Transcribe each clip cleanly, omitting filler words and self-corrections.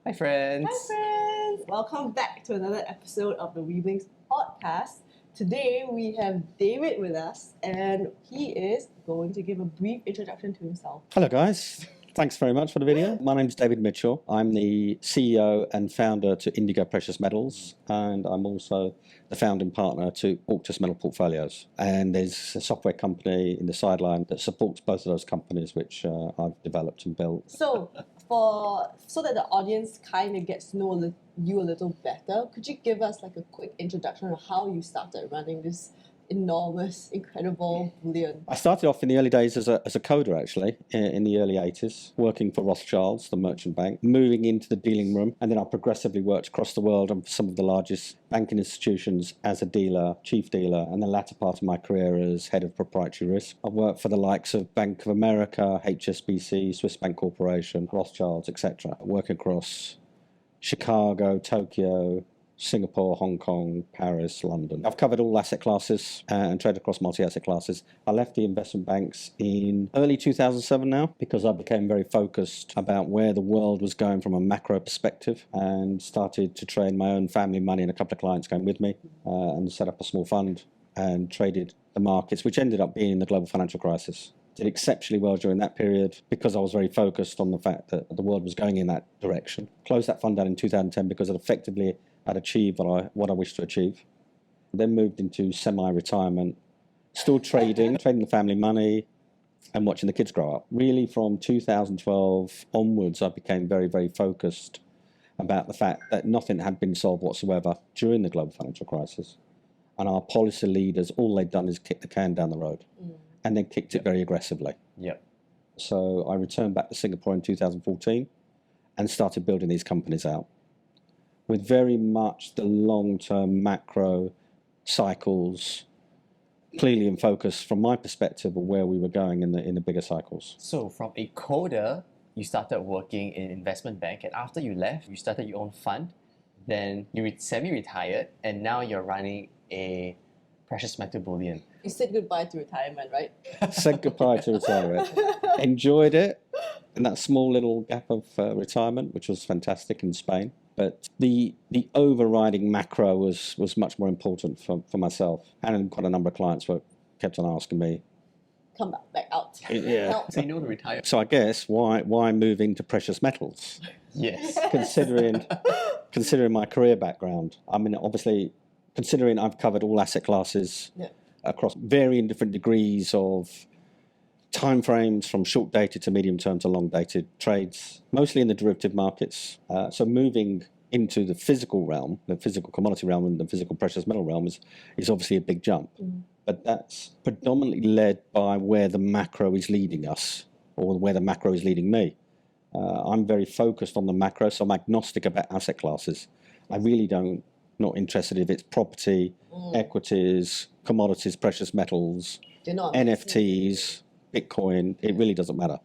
Hi friends! Hi friends! Welcome back to another episode of the Weavelings podcast. Today we have David with us and he is going to give a brief introduction to himself. Hello guys, thanks very much for the video. My name's David Mitchell. I'm the CEO and founder to Indigo Precious Metals, and I'm also the founding partner to Auctus Metal Portfolios. And there's a software company in the sideline that supports both of those companies, which I've developed and built. So that the audience kind of gets to know you a little better, could you give us like a quick introduction of how you started running this enormous, incredible bullion? I started off in the early days as a coder, actually, in the early 80s, working for Rothschilds, the merchant bank, moving into the dealing room, and then I progressively worked across the world on some of the largest banking institutions as a dealer, chief dealer, and the latter part of my career as head of proprietary risk. I've worked for the likes of Bank of America, HSBC, Swiss Bank Corporation, Rothschilds, etc., working across Chicago, Tokyo, Singapore, Hong Kong, Paris, London. I've covered all asset classes and traded across multi-asset classes. I left the investment banks in early 2007 now because I became very focused about where the world was going from a macro perspective and started to trade my own family money, and a couple of clients came with me and set up a small fund and traded the markets, which ended up being the global financial crisis. Did exceptionally well during that period because I was very focused on the fact that the world was going in that direction. Closed that fund down in 2010 because it effectively had achieved what I wished to achieve. Then moved into semi-retirement, still trading the family money and watching the kids grow up. Really from 2012 onwards, I became very, very focused about the fact that nothing had been solved whatsoever during the global financial crisis. And our policy leaders, all they'd done is kick the can down the road and then kicked it very aggressively. Yep. So I returned back to Singapore in 2014 and started building these companies out with very much the long-term macro cycles clearly in focus from my perspective of where we were going in the bigger cycles. So from a coder, you started working in investment bank, and after you left, you started your own fund. Then you semi-retired, and now you're running a precious metal bullion. You said goodbye to retirement, right? Said goodbye to retirement. Enjoyed it in that small little gap of retirement, which was fantastic in Spain. But the overriding macro was much more important for myself, and quite a number of clients kept on asking me, come back out. Yeah. So you know to retire. So I guess why move into precious metals? Yes. Considering my career background, I mean, obviously, considering I've covered all asset classes across varying different degrees of time frames, from short dated to medium term to long dated trades, mostly in the derivative markets. So moving into the physical realm, the physical commodity realm and the physical precious metal realm is obviously a big jump. But that's predominantly led by where the macro is leading us, or where the macro is leading me. I'm very focused on the macro, so I'm agnostic about asset classes. I really not interested if it's property, equities, commodities, precious metals, NFTs, Bitcoin. It really doesn't matter.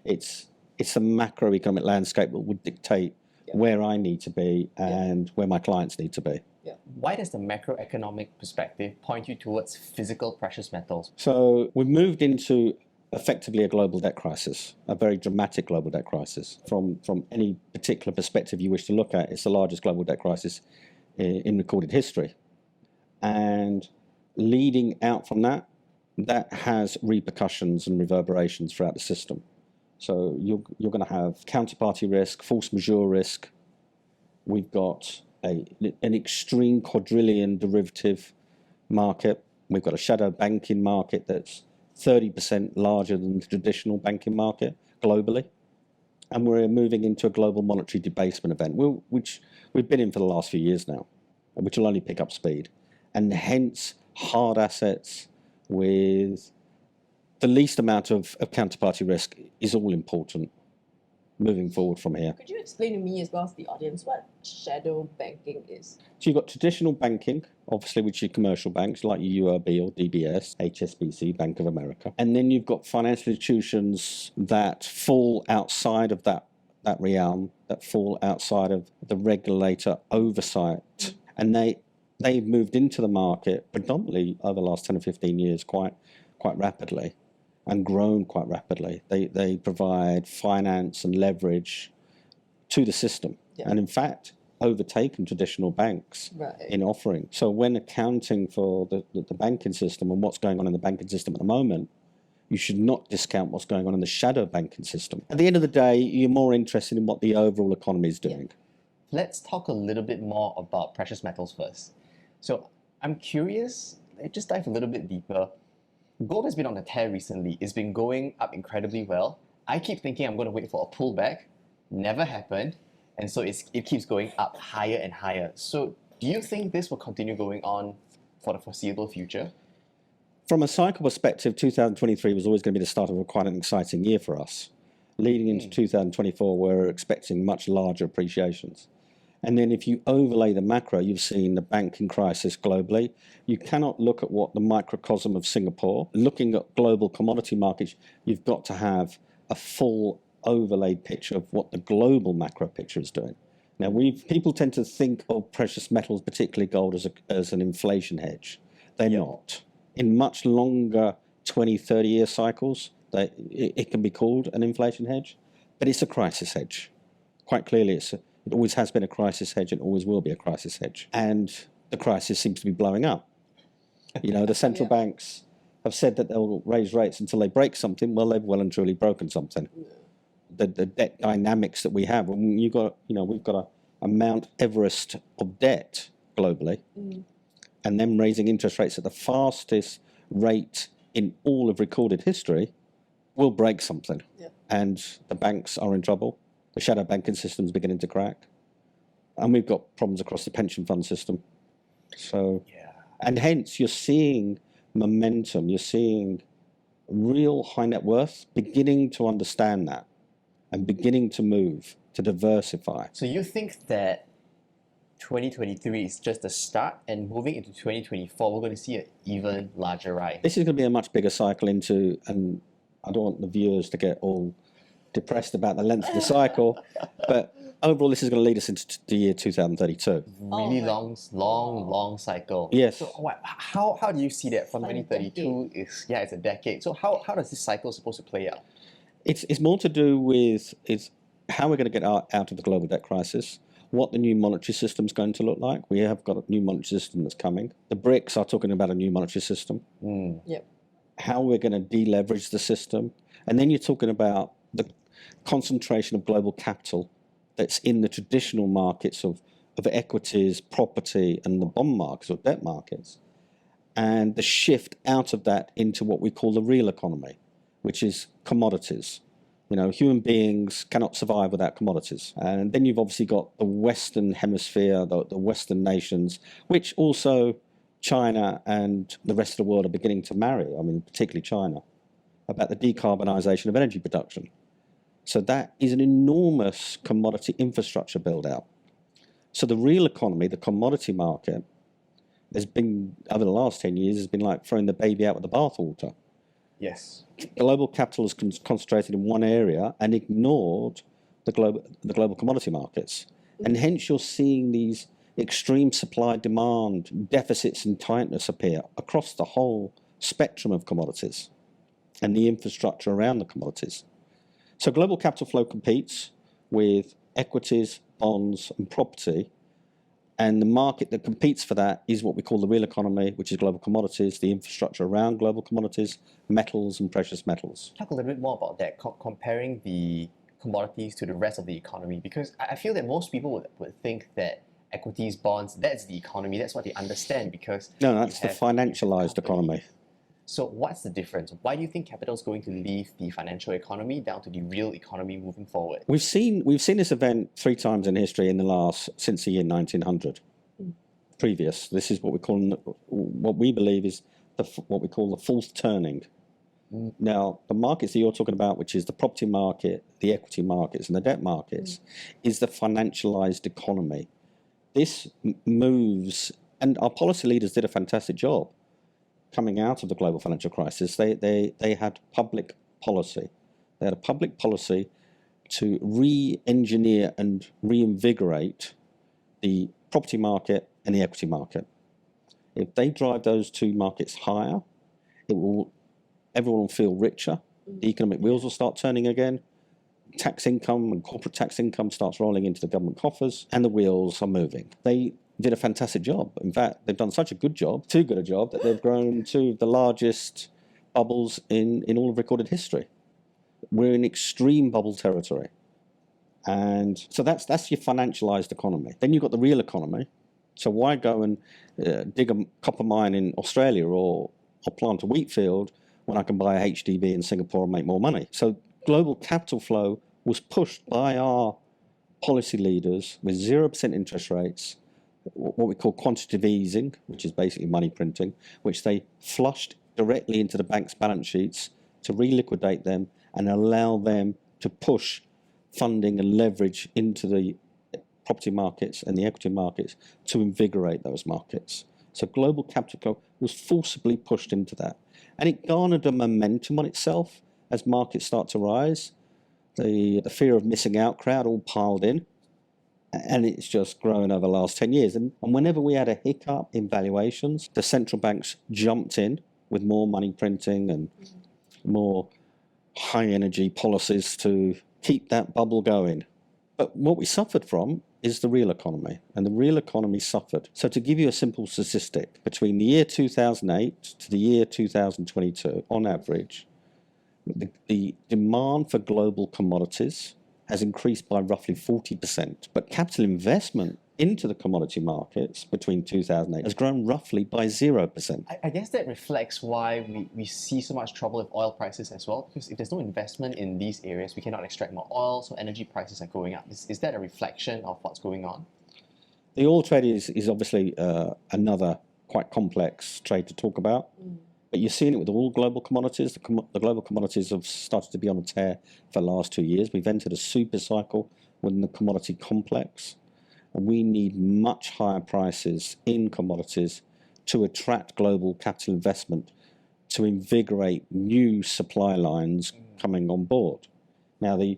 It's the macroeconomic landscape that would dictate where I need to be and where my clients need to be. Why does the macroeconomic perspective point you towards physical precious metals? So we've moved into effectively a global debt crisis, a very dramatic global debt crisis. From any particular perspective you wish to look at, it's the largest global debt crisis in recorded history. And leading out from that has repercussions and reverberations throughout the system. So you're going to have counterparty risk, force majeure risk. We've got an extreme quadrillion derivative market. We've got a shadow banking market that's 30% larger than the traditional banking market globally. And we're moving into a global monetary debasement event, which we've been in for the last few years now, which will only pick up speed. And hence, hard assets with the least amount of counterparty risk is all important moving forward from here. Could you explain to me as well as the audience what shadow banking is? So you've got traditional banking, obviously, which are commercial banks like UOB or DBS, HSBC, Bank of America. And then you've got financial institutions that fall outside of that realm, that fall outside of the regulator oversight. And they've moved into the market predominantly over the last 10 or 15 years quite rapidly and grown quite rapidly. They provide finance and leverage to the system. Yeah. and in fact overtaken traditional banks Right. in offering. So when accounting for the banking system and what's going on in the banking system at the moment, you should not discount what's going on in the shadow banking system. At the end of the day, you're more interested in what the overall economy is doing. Let's talk a little bit more about precious metals first. So I'm curious, let's just dive a little bit deeper. Gold has been on a tear recently. It's been going up incredibly well. I keep thinking I'm going to wait for a pullback. Never happened. And so it keeps going up higher and higher. So do you think this will continue going on for the foreseeable future? From a cycle perspective, 2023 was always going to be the start of quite an exciting year for us. Leading into 2024, we're expecting much larger appreciations. And then if you overlay the macro, you've seen the banking crisis globally. You cannot look at what the microcosm of Singapore. Looking at global commodity markets, you've got to have a full overlaid picture of what the global macro picture is doing. Now, people tend to think of precious metals, particularly gold, as an inflation hedge. They're not. In much longer 20, 30-year cycles, it can be called an inflation hedge, but it's a crisis hedge. Quite clearly, it always has been a crisis hedge and always will be a crisis hedge. And the crisis seems to be blowing up. You know, the central banks have said that they'll raise rates until they break something. Well, they've well and truly broken something. The debt dynamics that we have, when we've got a Mount Everest of debt globally, and them raising interest rates at the fastest rate in all of recorded history, will break something. And the banks are in trouble. The shadow banking system's beginning to crack. And we've got problems across the pension fund system. So, and hence you're seeing momentum, you're seeing real high net worth beginning to understand that and beginning to move, to diversify. So you think that 2023 is just the start, and moving into 2024, we're going to see an even larger rise? This is going to be a much bigger cycle into, and I don't want the viewers to get all depressed about the length of the cycle, but overall this is going to lead us into the year 2032. Really long cycle. Yes. So how do you see that from 2032? It's a decade. So how does this cycle supposed to play out? It's more to do with how we're going to get out of the global debt crisis, what the new monetary system is going to look like. We have got a new monetary system that's coming. The BRICS are talking about a new monetary system. How we're going to deleverage the system. And then you're talking about the concentration of global capital that's in the traditional markets of equities, property, and the bond markets or debt markets, and the shift out of that into what we call the real economy, which is commodities. You know, human beings cannot survive without commodities. And then you've obviously got the Western hemisphere, the Western nations, which also China and the rest of the world are beginning to marry, I mean, particularly China, about the decarbonisation of energy production. So that is an enormous commodity infrastructure build-out. So the real economy, the commodity market, has been, over the last 10 years, has been like throwing the baby out with the bathwater. Yes. Global capital is concentrated in one area and ignored the global commodity markets. And hence you're seeing these extreme supply-demand deficits and tightness appear across the whole spectrum of commodities and the infrastructure around the commodities. So global capital flow competes with equities, bonds, and property. And the market that competes for that is what we call the real economy, which is global commodities, the infrastructure around global commodities, metals and precious metals. Talk a little bit more about that, comparing the commodities to the rest of the economy, because I feel that most people would think that equities, bonds, that's the economy, that's what they understand, because... No, that's the financialized economy. So what's the difference? Why do you think capital is going to leave the financial economy down to the real economy moving forward? We've seen this event 3 times in history since the year 1900. Previous, this is what we believe is what we call the fourth turning. Now, the markets that you're talking about, which is the property market, the equity markets, and the debt markets, is the financialized economy. This moves, and our policy leaders did a fantastic job coming out of the global financial crisis. They had public policy. They had a public policy to re-engineer and reinvigorate the property market and the equity market. If they drive those two markets higher, everyone will feel richer. The economic wheels will start turning again, tax income and corporate tax income starts rolling into the government coffers, and the wheels are moving. They did a fantastic job. In fact, they've done such a good job, too good a job, that they've grown to the largest bubbles in all of recorded history. We're in extreme bubble territory. And so that's your financialized economy. Then you've got the real economy. So why go and dig a copper mine in Australia or plant a wheat field when I can buy a HDB in Singapore and make more money? So global capital flow was pushed by our policy leaders with 0% interest rates, what we call quantitative easing, which is basically money printing, which they flushed directly into the bank's balance sheets to reliquidate them and allow them to push funding and leverage into the property markets and the equity markets to invigorate those markets. So global capital flow was forcibly pushed into that. And it garnered a momentum on itself as markets start to rise. The fear of missing out crowd all piled in, and it's just grown over the last 10 years. And whenever we had a hiccup in valuations, the central banks jumped in with more money printing and more high energy policies to keep that bubble going. But what we suffered from is the real economy, and the real economy suffered. So to give you a simple statistic, between the year 2008 to the year 2022, on average, the demand for global commodities has increased by roughly 40%, but capital investment into the commodity markets between 2008 has grown roughly by 0%. I guess that reflects why we see so much trouble with oil prices as well, because if there's no investment in these areas, we cannot extract more oil, so energy prices are going up. Is that a reflection of what's going on? The oil trade is obviously another quite complex trade to talk about. But you're seeing it with all global commodities. The global commodities have started to be on a tear for the last 2 years. We've entered a super cycle within the commodity complex. And we need much higher prices in commodities to attract global capital investment, to invigorate new supply lines coming on board. Now, the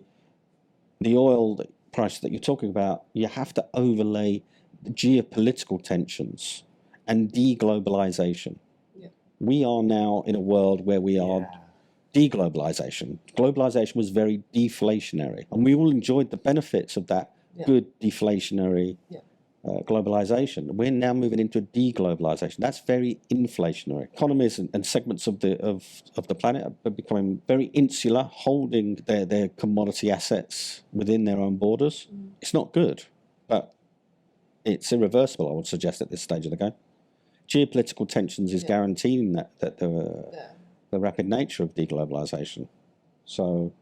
oil price that you're talking about, you have to overlay the geopolitical tensions and deglobalization. We are now in a world where we are deglobalization. Globalization was very deflationary, and we all enjoyed the benefits of that good deflationary globalization. We're now moving into a deglobalization. That's very inflationary. Economies and segments of the planet are becoming very insular, holding their commodity assets within their own borders. It's not good, but it's irreversible, I would suggest, at this stage of the game. Geopolitical tensions is guaranteeing that the rapid nature of deglobalization. So,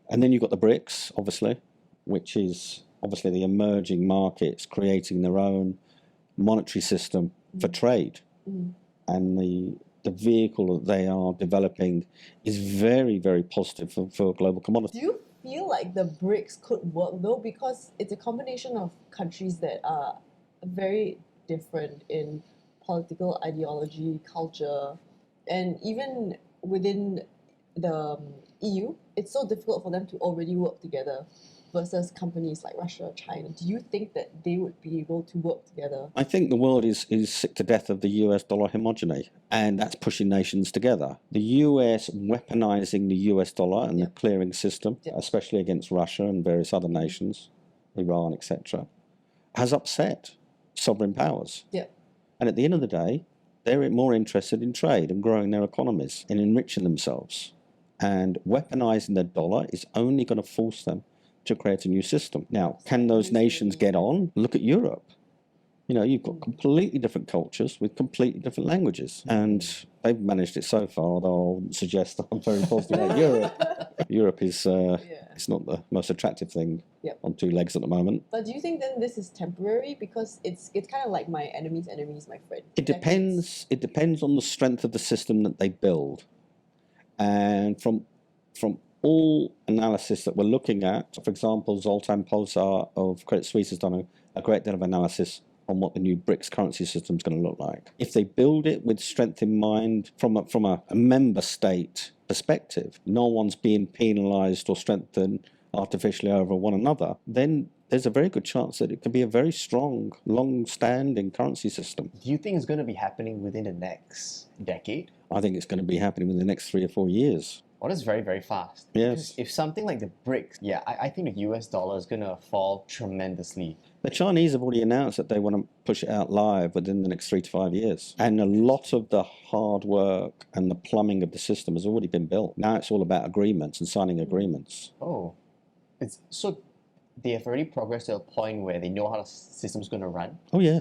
and then you've got the BRICS, obviously, which is obviously the emerging markets creating their own monetary system for trade. And the vehicle that they are developing is very, very positive for global commodities. Do you feel like the BRICS could work though? Because it's a combination of countries that are very different in political ideology, culture, and even within the EU, it's so difficult for them to already work together versus companies like Russia, China. Do you think that they would be able to work together? I think the world is sick to death of the US dollar hegemony, and that's pushing nations together. The US weaponizing the US dollar and the clearing system, especially against Russia and various other nations, Iran, etc., has upset sovereign powers. And at the end of the day, they're more interested in trade and growing their economies and enriching themselves. And weaponizing the dollar is only going to force them to create a new system. Now, can those nations get on? Look at Europe. You know, you've got completely different cultures with completely different languages. And they've managed it so far, although I wouldn't suggest that I'm very positive about Europe. Europe is it's not the most attractive thing on two legs at the moment. But do you think then this is temporary? Because it's kind of like my enemy's enemy is my friend. It depends on the strength of the system that they build. And from all analysis that we're looking at, for example, Zoltan Pozsar of Credit Suisse has done a great deal of analysis on what the new BRICS currency system is going to look like. If they build it with strength in mind from a member state perspective, no one's being penalised or strengthened artificially over one another, then there's a very good chance that it could be a very strong, long-standing currency system. Do you think it's going to be happening within the next decade? I think it's going to be happening within the next 3 or 4 years. Well, that's very, very fast. Yes. Because if something like the BRICS, yeah, I think the US dollar is going to fall tremendously. The Chinese have already announced that they want to push it out live within the next 3 to 5 years. And a lot of the hard work and the plumbing of the system has already been built. Now it's all about agreements and signing agreements. Oh, so they have already progressed to a point where they know how the system's going to run. Oh, yeah.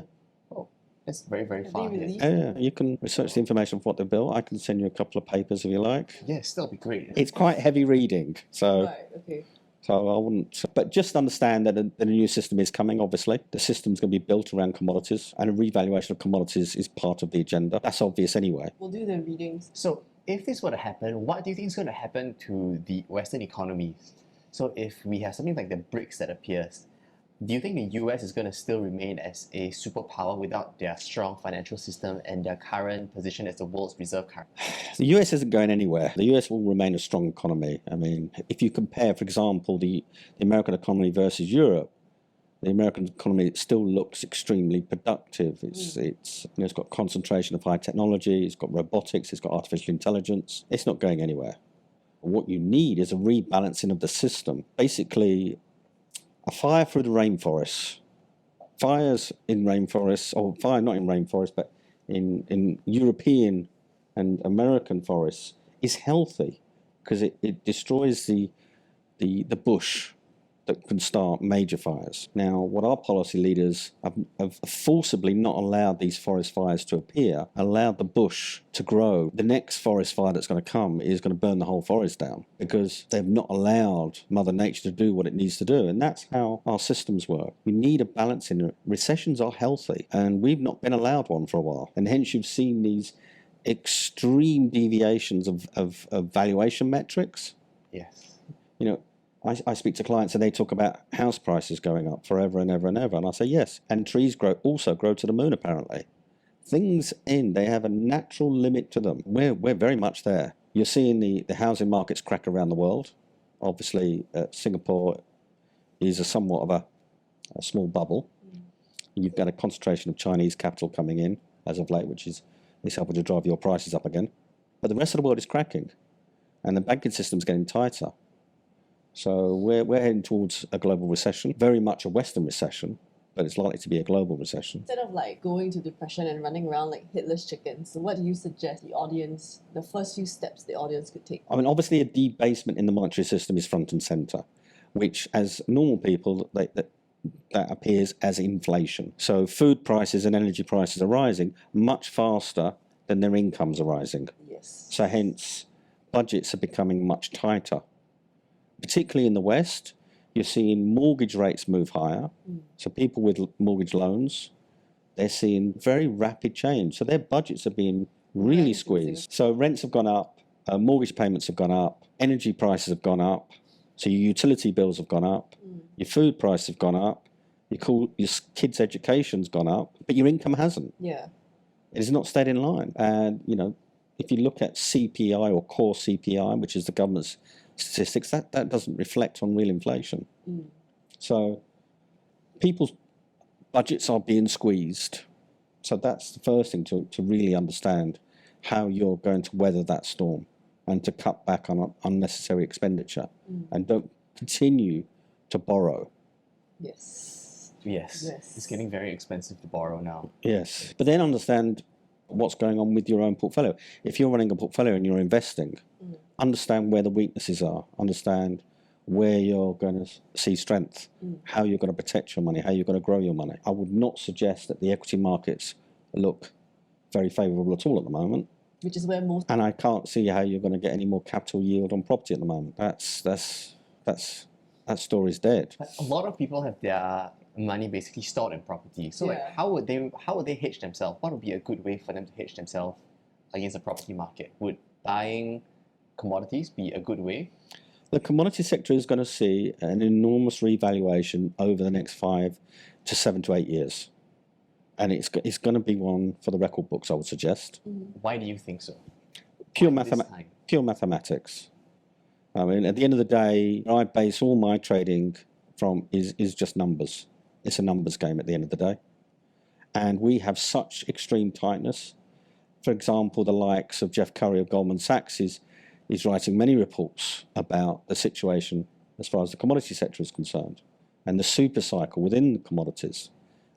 Oh, it's very, very Have far they ahead. released Yeah, you can research the information of what they built. I can send you a couple of papers if you like. Yes, that'll be great. It's quite heavy reading, so Right, okay. I wouldn't. But just understand that a new system is coming, obviously. The system's going to be built around commodities, and a revaluation of commodities is part of the agenda. That's obvious anyway. We'll do the readings. So if this were to happen, what do you think is going to happen to the Western economies? So if we have something like the BRICS that appears, do you think the US is going to still remain as a superpower without their strong financial system and their current position as the world's reserve currency? The US isn't going anywhere. The US will remain a strong economy. I mean, if you compare, for example, the American economy versus Europe, the American economy still looks extremely productive. It's got concentration of high technology, it's got robotics, it's got artificial intelligence. It's not going anywhere. What you need is a rebalancing of the system. Basically, a fire through the rainforest. Fires in rainforests, or fire not in rainforests, but in European and American forests is healthy because it destroys the bush that can start major fires. Now, what our policy leaders have forcibly not allowed these forest fires to appear, allowed the bush to grow. The next forest fire that's going to come is going to burn the whole forest down because they've not allowed Mother Nature to do what it needs to do. And that's how our systems work. We need a balance in it. Recessions are healthy, and we've not been allowed one for a while. And hence you've seen these extreme deviations of valuation metrics. Yes. You know, I speak to clients and they talk about house prices going up forever and ever and ever. And I say, yes, and trees also grow to the moon, apparently. Things they have a natural limit to them. We're very much there. You're seeing the housing markets crack around the world. Obviously, Singapore is somewhat of a small bubble. You've got a concentration of Chinese capital coming in as of late, which is helping to drive your prices up again. But the rest of the world is cracking, and the banking system's getting tighter. So we're heading towards a global recession, very much a Western recession, but it's likely to be a global recession. Instead of like going to depression and running around like headless chickens, so what do you suggest the first few steps the audience could take? I mean, obviously a debasement in the monetary system is front and centre, which as normal people, that appears as inflation. So food prices and energy prices are rising much faster than their incomes are rising. Yes. So hence, budgets are becoming much tighter. Particularly in the West, you're seeing mortgage rates move higher. So people with mortgage loans, they're seeing very rapid change. So their budgets are being really squeezed. So rents have gone up, mortgage payments have gone up, energy prices have gone up, so your utility bills have gone up, your food prices have gone up, your kids' education's gone up, but your income hasn't. Yeah. It has not stayed in line. And, if you look at CPI or core CPI, which is the government's statistics, that doesn't reflect on real inflation. So people's budgets are being squeezed. So that's the first thing to really understand how you're going to weather that storm and to cut back on unnecessary expenditure and don't continue to borrow. Yes. Yes. It's getting very expensive to borrow now. Yes. But then understand what's going on with your own portfolio. If you're running a portfolio and you're investing, understand where the weaknesses are, understand where you're going to see strength, how you're going to protect your money, how you're going to grow your money. I would not suggest that the equity markets look very favourable at all at the moment. Which is where most... And I can't see how you're going to get any more capital yield on property at the moment. That story's dead. But a lot of people have their money basically stored in property. So how would they hedge themselves? What would be a good way for them to hedge themselves against the property market? Would buying commodities be a good way? The commodity sector is going to see an enormous revaluation over the next 5 to 7 to 8 years. And it's going to be one for the record books, I would suggest. Why do you think so? Pure mathematics. I mean, at the end of the day, I base all my trading from is just numbers. It's a numbers game at the end of the day. And we have such extreme tightness. For example, the likes of Jeff Curry of Goldman Sachs is is writing many reports about the situation as far as the commodity sector is concerned. And the super cycle within the commodities,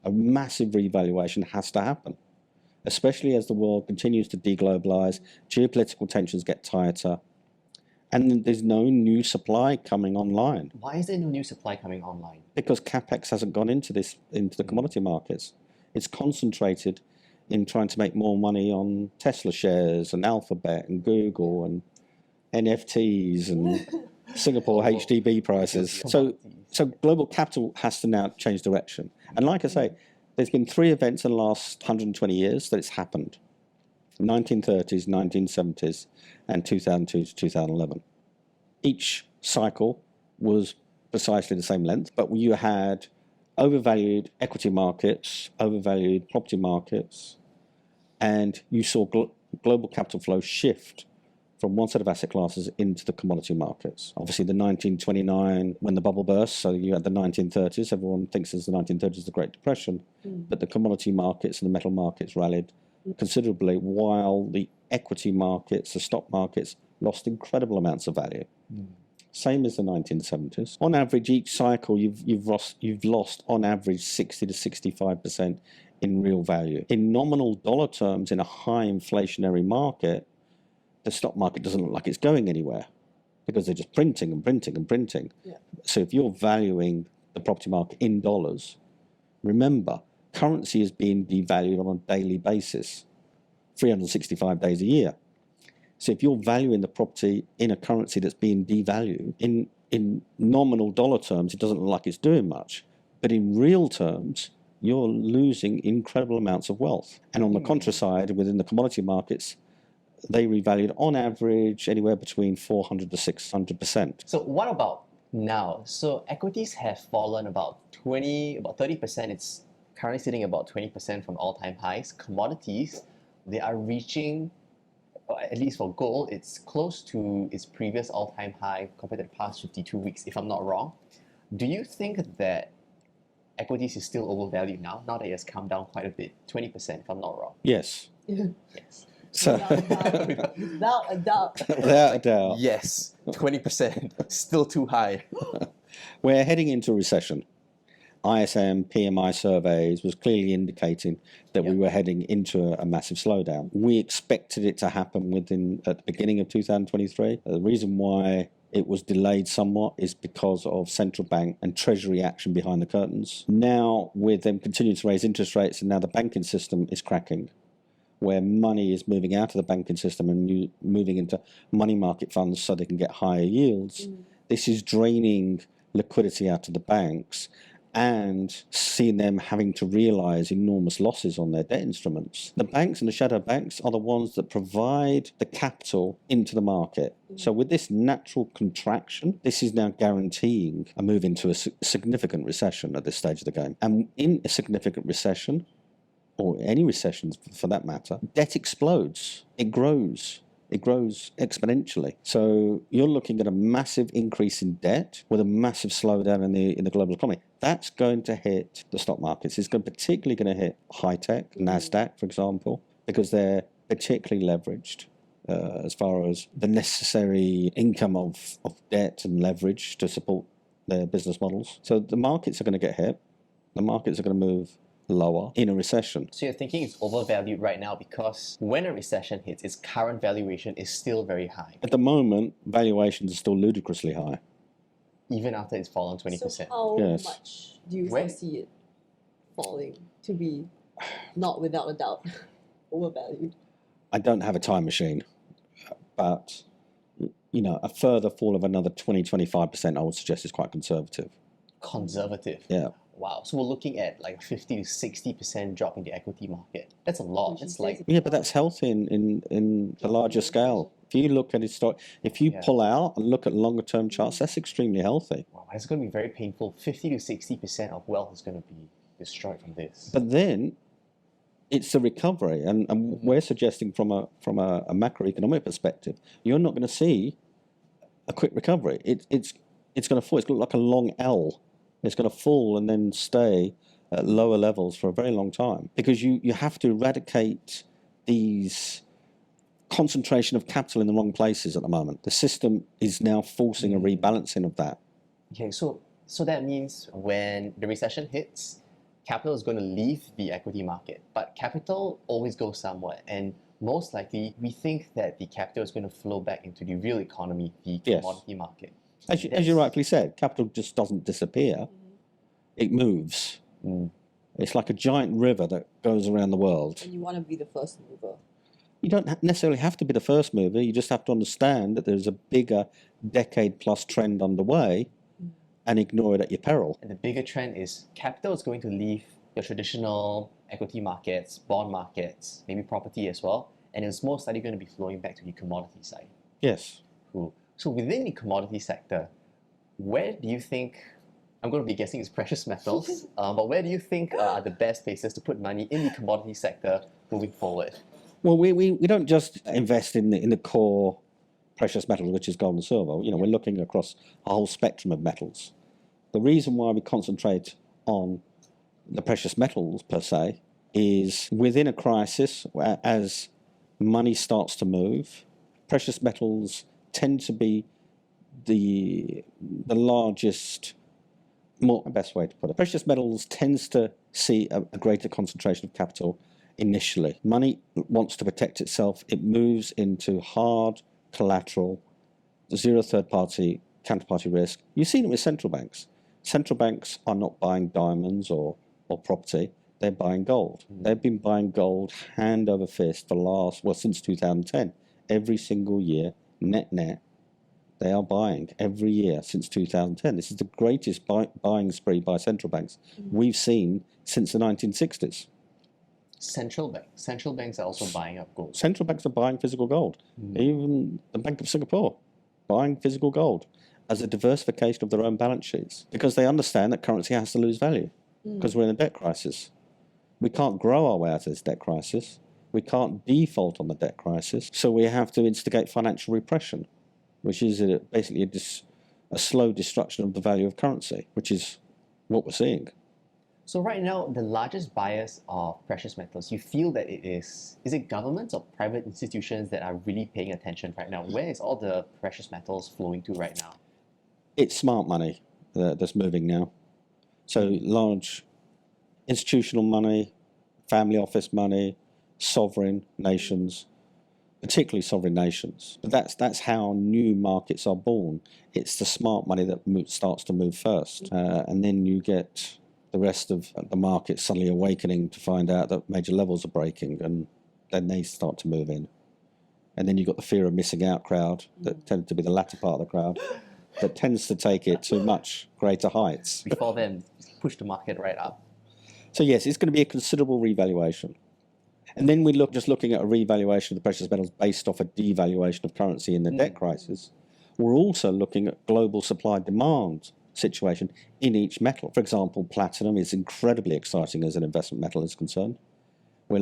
a massive revaluation has to happen, especially as the world continues to deglobalize, geopolitical tensions get tighter, and there's no new supply coming online. Why is there no new supply coming online? Because CapEx hasn't gone into the commodity markets. It's concentrated in trying to make more money on Tesla shares and Alphabet and Google and NFTs and Singapore HDB prices. So global capital has to now change direction. And like I say, there's been 3 events in the last 120 years that it's happened. 1930s, 1970s, and 2002 to 2011. Each cycle was precisely the same length, but you had overvalued equity markets, overvalued property markets, and you saw global capital flow shift from one set of asset classes into the commodity markets. Obviously, the 1929, when the bubble burst, so you had the 1930s, everyone thinks it's the 1930s, the Great Depression, but the commodity markets and the metal markets rallied considerably, while the equity markets, the stock markets, lost incredible amounts of value. Same as the 1970s. On average, each cycle you've lost on average 60 to 65% in real value. In nominal dollar terms, in a high inflationary market, the stock market doesn't look like it's going anywhere because they're just printing and printing and printing. Yeah. So if you're valuing the property market in dollars, remember, currency is being devalued on a daily basis, 365 days a year. So if you're valuing the property in a currency that's being devalued, in nominal dollar terms, it doesn't look like it's doing much. But in real terms, you're losing incredible amounts of wealth. And on the contra side, within the commodity markets, they revalued on average anywhere between 400 to 600%. So what about now? So equities have fallen about 30%. It's currently sitting about 20% from all-time highs. Commodities, they are reaching, at least for gold, it's close to its previous all-time high compared to the past 52 weeks, if I'm not wrong. Do you think that equities is still overvalued now that it has come down quite a bit, 20%, if I'm not wrong? Yes. Yes. So, Without a doubt. without a doubt, Yes, 20%, still too high. we're heading into a recession. ISM, PMI surveys was clearly indicating that we were heading into a massive slowdown. We expected it to happen at the beginning of 2023. The reason why it was delayed somewhat is because of central bank and treasury action behind the curtains. Now, with them continuing to raise interest rates, and now the banking system is cracking, where money is moving out of the banking system and moving into money market funds so they can get higher yields. This is draining liquidity out of the banks and seeing them having to realise enormous losses on their debt instruments. The banks and the shadow banks are the ones that provide the capital into the market. So with this natural contraction, this is now guaranteeing a move into a significant recession at this stage of the game. And in a significant recession, or any recessions for that matter, debt explodes. It grows. It grows exponentially. So you're looking at a massive increase in debt with a massive slowdown in the global economy. That's going to hit the stock markets. It's particularly going to hit high tech, NASDAQ, for example, because they're particularly leveraged as far as the necessary income of debt and leverage to support their business models. So the markets are going to get hit. The markets are going to move lower in a recession. So you're thinking it's overvalued right now because when a recession hits, its current valuation is still very high, At the moment, valuations are still ludicrously high. even after it's fallen 20%. So how Yes. much do you When- see it falling to be, not without a doubt, overvalued? I don't have a time machine, but a further fall of another 20-25% I would suggest is quite conservative. Conservative. Yeah. Wow. So we're looking at like a 50 to 60% drop in the equity market. That's a lot. Which That's is like, basically- Yeah, but that's healthy in the larger scale. If you look at if you Yeah. pull out and look at longer term charts, that's extremely healthy. wow, it's going to be very painful. 50 to 60% of wealth is going to be destroyed from this. But then it's a recovery, and we're suggesting from a macroeconomic perspective, you're not going to see a quick recovery. It's going to fall. It's going to look like a long L. It's going to fall and then stay at lower levels for a very long time because you have to eradicate these concentration of capital in the wrong places at the moment. The system is now forcing a rebalancing of that. Okay, so that means when the recession hits, capital is going to leave the equity market, but capital always goes somewhere, and most likely we think that the capital is going to flow back into the real economy, the Yes. commodity market. As you rightly said, capital just doesn't disappear, it moves. It's like a giant river that goes around the world. And you want to be the first mover. You don't necessarily have to be the first mover, you just have to understand that there's a bigger decade-plus trend underway and ignore it at your peril. And the bigger trend is capital is going to leave your traditional equity markets, bond markets, maybe property as well, and it's most likely going to be flowing back to the commodity side. Yes. Cool. So within the commodity sector, where do you think, I'm going to be guessing it's precious metals, but where do you think are the best places to put money in the commodity sector moving forward? Well, we don't just invest in the core precious metals, which is gold and silver. You know, we're looking across a whole spectrum of metals. The reason why we concentrate on the precious metals per se is within a crisis, as money starts to move, precious metals tend to be the largest, best way to put it. Precious metals tends to see a greater concentration of capital initially. Money wants to protect itself. It moves into hard collateral, zero third-party counterparty risk. You've seen it with central banks. Central banks are not buying diamonds or property. They're buying gold. They've been buying gold hand over fist since 2010. Every single year, net, they are buying every year since 2010. This is the greatest buying spree by central banks we've seen since the 1960s. Central banks are also buying up gold. Central banks are buying physical gold. Even the Bank of Singapore buying physical gold as a diversification of their own balance sheets, because they understand that currency has to lose value because we're in a debt crisis. We can't grow our way out of this debt crisis. We can't default on the debt crisis. So we have to instigate financial repression, which is basically a slow destruction of the value of currency, which is what we're seeing. So right now, the largest buyers of precious metals, you feel that is it governments or private institutions that are really paying attention right now? Where is all the precious metals flowing to right now? It's smart money that's moving now. So large institutional money, family office money, sovereign nations, particularly sovereign nations. But that's how new markets are born. It's the smart money that starts to move first. And then you get the rest of the market suddenly awakening to find out that major levels are breaking, and then they start to move in. And then you've got the fear of missing out crowd that tends to be the latter part of the crowd that tends to take it to much greater heights. Before then, push the market right up. So yes, it's going to be a considerable revaluation. And then just looking at a revaluation of the precious metals based off a devaluation of currency in the debt crisis. We're also looking at global supply-demand situation in each metal. For example, platinum is incredibly exciting as an investment metal is concerned. We're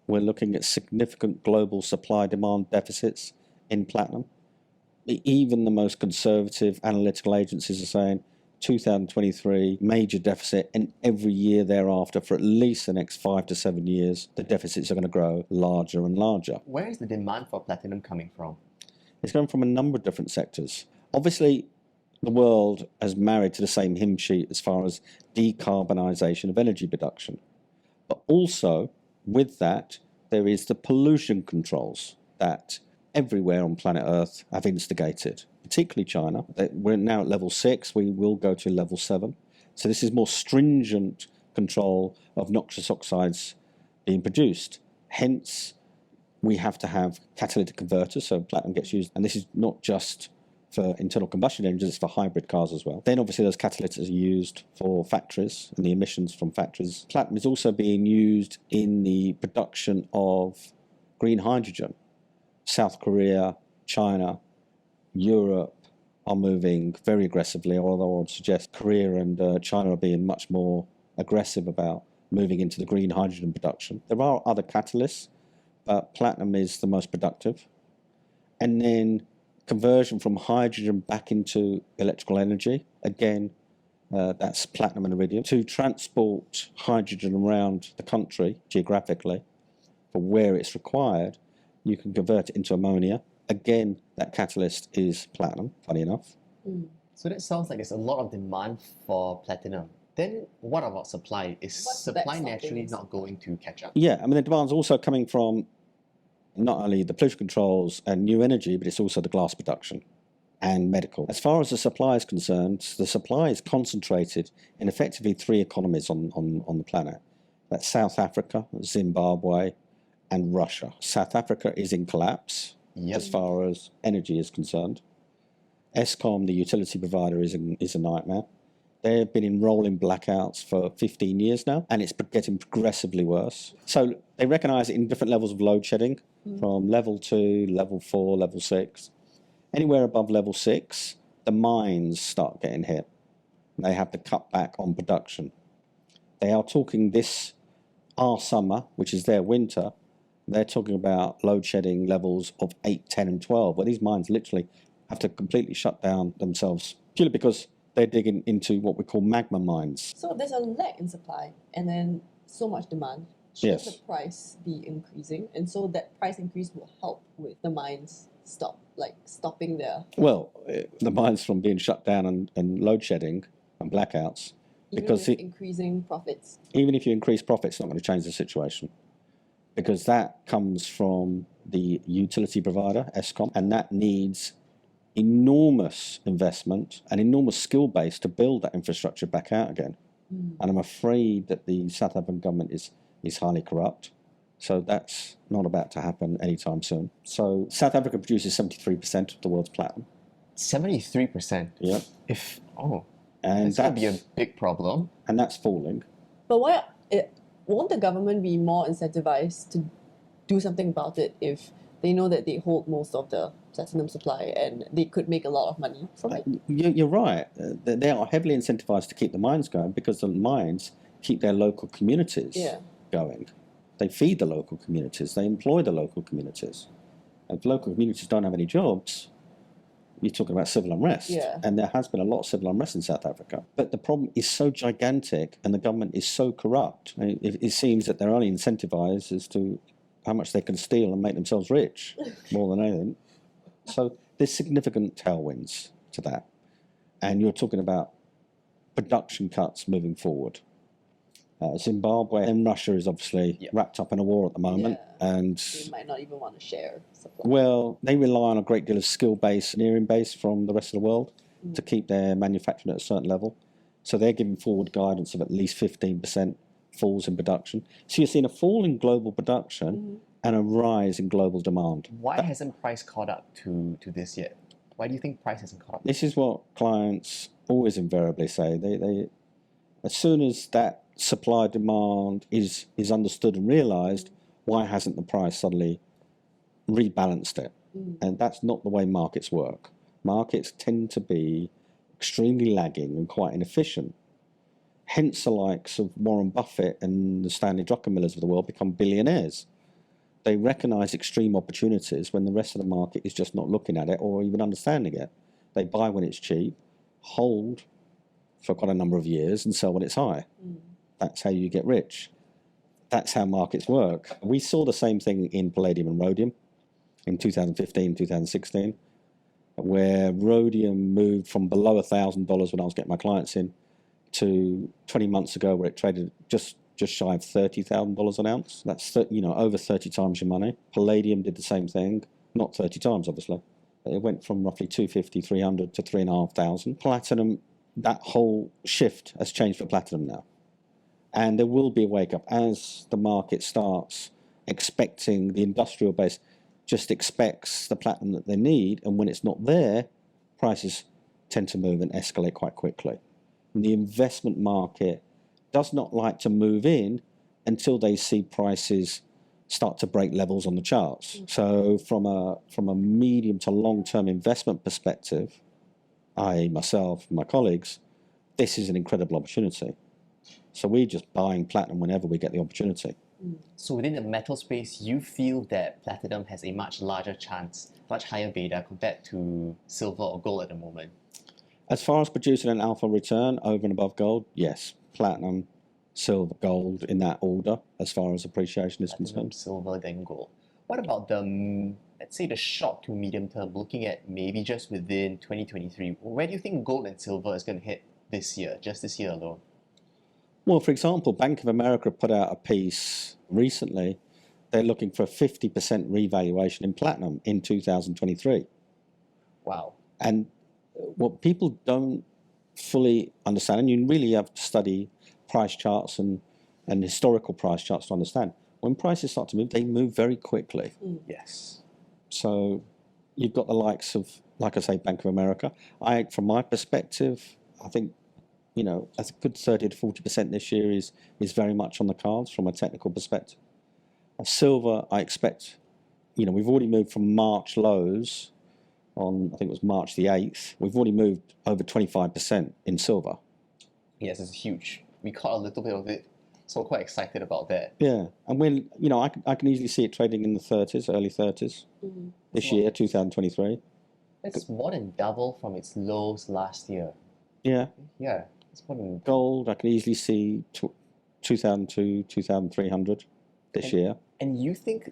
looking at significant global supply-demand deficits in platinum. Even the most conservative analytical agencies are saying 2023 major deficit, and every year thereafter for at least the next 5 to 7 years, the deficits are going to grow larger and larger. Where is the demand for platinum coming from? It's coming from a number of different sectors. Obviously, the world has married to the same hymn sheet as far as decarbonisation of energy production. But also, with that, there is the pollution controls that everywhere on planet Earth have instigated, particularly China. We're now at level 6, we will go to level 7. So this is more stringent control of noxious oxides being produced. Hence, we have to have catalytic converters, so platinum gets used, and this is not just for internal combustion engines, it's for hybrid cars as well. Then obviously those catalysts are used for factories and the emissions from factories. Platinum is also being used in the production of green hydrogen. South Korea, China, Europe are moving very aggressively, although I would suggest Korea and China are being much more aggressive about moving into the green hydrogen production. There are other catalysts, but platinum is the most productive. And then conversion from hydrogen back into electrical energy, again, that's platinum and iridium. To transport hydrogen around the country geographically for where it's required, you can convert it into ammonia. Again, that catalyst is platinum, funny enough. So that sounds like there's a lot of demand for platinum. Then what about supply? Is What's supply backstopping naturally this? not going to catch up? Yeah, I mean, the demand's also coming from not only the pollution controls and new energy, but it's also the glass production and medical. As far as the supply is concerned, the supply is concentrated in effectively 3 economies on the planet. That's South Africa, Zimbabwe, and Russia. South Africa is in collapse as far as energy is concerned. Eskom, the utility provider, is a nightmare. They've been in rolling blackouts for 15 years now, and it's getting progressively worse. So they recognise it in different levels of load shedding, from level 2, level 4, level 6. Anywhere above level 6, the mines start getting hit. They have to cut back on production. They are talking our summer, which is their winter, they're talking about load shedding levels of 8, 10 and 12, where these mines literally have to completely shut down themselves, purely because they're digging into what we call magma mines. So there's a lack in supply and then so much demand. Should the Yes. price be increasing? And so that price increase will help with the mines stopping their, Well, the mines from being shut down and load shedding and blackouts, even because with increasing profits. even if you increase profits, it's not going to change the situation, because that comes from the utility provider, Eskom, and that needs enormous investment and enormous skill base to build that infrastructure back out again. And I'm afraid that the South African government is highly corrupt. So that's not about to happen anytime soon. So South Africa produces 73% of the world's platinum. 73%? Yeah. And that's going to be a big problem. And that's falling. But won't the government be more incentivized to do something about it if they know that they hold most of the platinum supply and they could make a lot of money from it? You're right. They are heavily incentivized to keep the mines going, because the mines keep their local communities going. They feed the local communities. They employ the local communities. And if local communities don't have any jobs, you're talking about civil unrest. Yeah. And there has been a lot of civil unrest in South Africa. But the problem is so gigantic and the government is so corrupt. I mean, it seems that they're only incentivized as to how much they can steal and make themselves rich, more than anything. So there's significant tailwinds to that. And you're talking about production cuts moving forward. Zimbabwe and Russia is obviously wrapped up in a war at the moment. And they might not even want to share supply. well, they rely on a great deal of skill base, engineering base from the rest of the world to keep their manufacturing at a certain level. So they're giving forward guidance of at least 15% falls in production. So you're seeing a fall in global production and a rise in global demand. Why hasn't price caught up to this yet? Why do you think price hasn't caught up? This is what clients always invariably say. They as soon as that supply demand is understood and realised, why hasn't the price suddenly rebalanced it? And that's not the way markets work. Markets tend to be extremely lagging and quite inefficient. Hence the likes of Warren Buffett and the Stanley Druckenmillers of the world become billionaires. They recognise extreme opportunities when the rest of the market is just not looking at it or even understanding it. They buy when it's cheap, hold for quite a number of years and sell when it's high. That's how you get rich. That's how markets work. We saw the same thing in palladium and rhodium in 2015, 2016, where rhodium moved from below $1,000 when I was getting my clients in to 20 months ago where it traded just shy of $30,000 an ounce. That's over 30 times your money. Palladium did the same thing, not 30 times obviously. It went from roughly 250, 300 to 3,500. Platinum, that whole shift has changed for platinum now. And there will be a wake up as the market starts expecting, the industrial base just expects the platinum that they need, and when it's not there, prices tend to move and escalate quite quickly. And the investment market does not like to move in until they see prices start to break levels on the charts. So from a medium to long-term investment perspective, I, myself, my colleagues, this is an incredible opportunity. So we're just buying platinum whenever we get the opportunity. So within the metal space, you feel that platinum has a much larger chance, much higher beta compared to silver or gold at the moment? As far as producing an alpha return over and above gold, yes. Platinum, silver, gold in that order as far as appreciation is Platinum, concerned. silver, then gold. What about the, let's say, the short to medium term, looking at maybe just within 2023? Where do you think gold and silver is going to hit this year, just this year alone? Well, for example, Bank of America put out a piece recently. They're looking for a 50% revaluation in platinum in 2023. Wow. And what people don't fully understand, and you really have to study price charts and historical price charts to understand, when prices start to move, they move very quickly. Yes. So you've got the likes of, like I say, Bank of America. From my perspective, I think, you know, a good 30 to 40% this year is very much on the cards from a technical perspective. Silver, I expect, you know, we've already moved from March lows on, I think it was March the 8th. We've already moved over 25% in silver. Yes, it's huge. We caught a little bit of it, so we're quite excited about that. Yeah, and when, you know, I can easily see it trading in the 30s, early 30s this year, 2023. It's more than double from its lows last year. Yeah. Yeah, it's more than Gold, I can easily see 2,200, 2,300 this year. And you think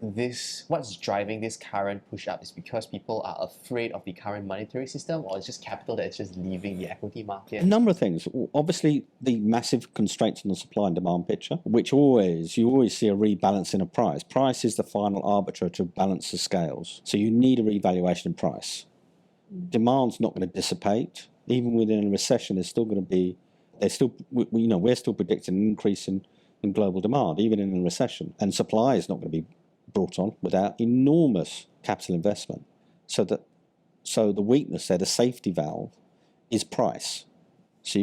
what's driving this current push up is because people are afraid of the current monetary system, or it's just capital that's just leaving the equity market? A number of things. Obviously, the massive constraints on the supply and demand picture, which you always see a rebalancing of price. Price is the final arbiter to balance the scales. So you need a revaluation in price. Demand's not going to dissipate. Even within a recession, we're still predicting an increase in global demand, even in a recession. And supply is not going to be brought on without enormous capital investment. So the weakness there, the safety valve, is price. So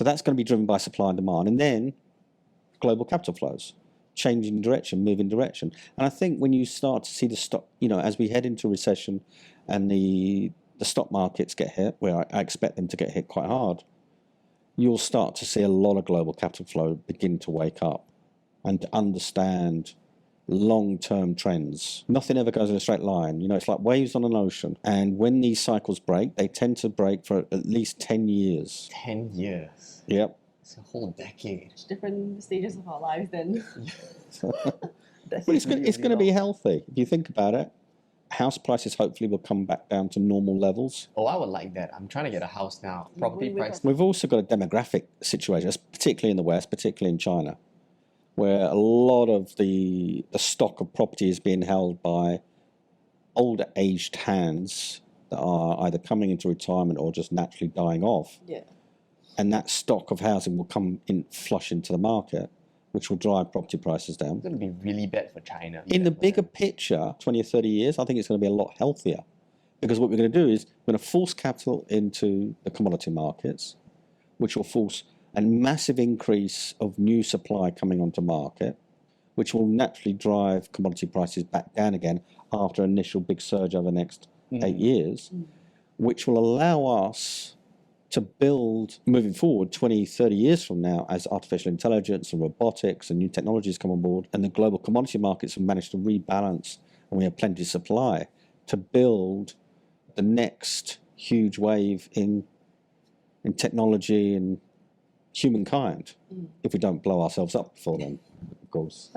that's going to be driven by supply and demand. And then global capital flows, changing direction, moving direction. And I think when you start to see the stock, you know, as we head into recession and the stock markets get hit, where I expect them to get hit quite hard, you'll start to see a lot of global capital flow begin to wake up and to understand long-term trends. Nothing ever goes in a straight line. You know, it's like waves on an ocean. And when these cycles break, they tend to break for at least 10 years. 10 years. Yep. It's a whole decade. Different stages of our lives then. But it's going to be healthy. If you think about it, house prices hopefully will come back down to normal levels. Oh, I would like that. I'm trying to get a house now. Property price. We've also got a demographic situation, particularly in the West, particularly in China, where a lot of the stock of property is being held by older aged hands that are either coming into retirement or just naturally dying off. Yeah. And that stock of housing will come in flush into the market, which will drive property prices down. It's going to be really bad for China. In the bigger picture, 20 or 30 years, I think it's going to be a lot healthier. Because what we're going to do is we're going to force capital into the commodity markets, which will force a massive increase of new supply coming onto market, which will naturally drive commodity prices back down again after an initial big surge over the next 8 years, which will allow us to build, moving forward 20, 30 years from now, as artificial intelligence and robotics and new technologies come on board and the global commodity markets have managed to rebalance and we have plenty of supply, to build the next huge wave in technology and humankind, if we don't blow ourselves up before then, of course.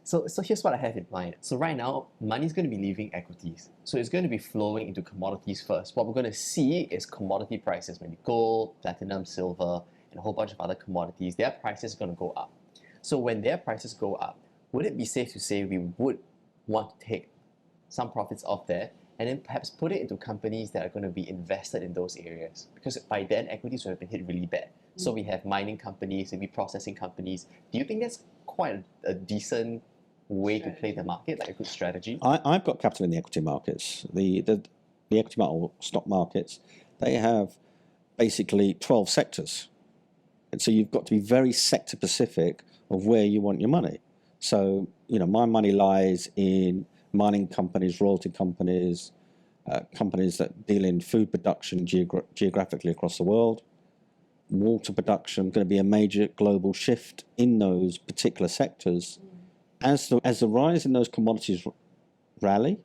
So here's what I have in mind. So right now, money's going to be leaving equities. So it's going to be flowing into commodities first. What we're going to see is commodity prices, maybe gold, platinum, silver, and a whole bunch of other commodities. Their prices are going to go up. So when their prices go up, would it be safe to say we would want to take some profits off there and then perhaps put it into companies that are going to be invested in those areas? Because by then, equities would have been hit really bad. So we have mining companies, maybe processing companies. Do you think that's quite a decent way to play the market, like a good strategy? I've got capital in the equity markets. The equity market or stock markets, they have basically 12 sectors. And so you've got to be very sector specific of where you want your money. So, you know, my money lies in mining companies, royalty companies, companies that deal in food production geographically across the world. Water production, going to be a major global shift in those particular sectors. As the rise in those commodities rally,